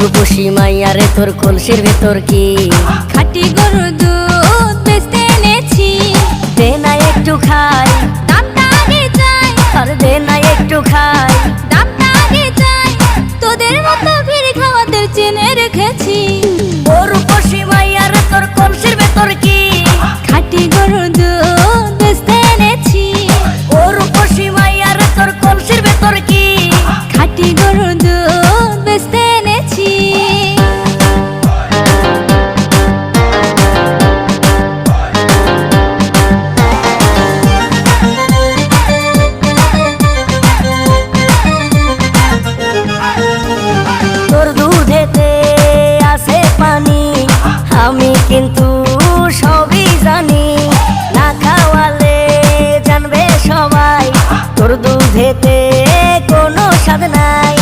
রূপসী মাইয়ারে তোর কলসির ভেতর কি খাঁটি গরুর দুধ বেচতে এনেছি। দে না একটু খাই, দামটা আগে চাই, আর দে না একটু খাই। দামটা আগে চাই, তোদের মতো ভিড় খাওয়াদের চেনে রেখেছি। ও রূপসী মাইয়ারে তোর কলসির ভেতর কি খাঁটি গরুর দুধ বেচতে এনেছি। ও রূপসী মাইয়ারে তোর কলসির ভেতর কি খাঁটি গরুর দুধ বেচতে এনেছি। তোর দুধেতে আছে পানি, আমি কিন্তু সবই জানি। না খাওয়ালে জানবে সবাই তোর দুধেতে কোনো স্বাদ নাই।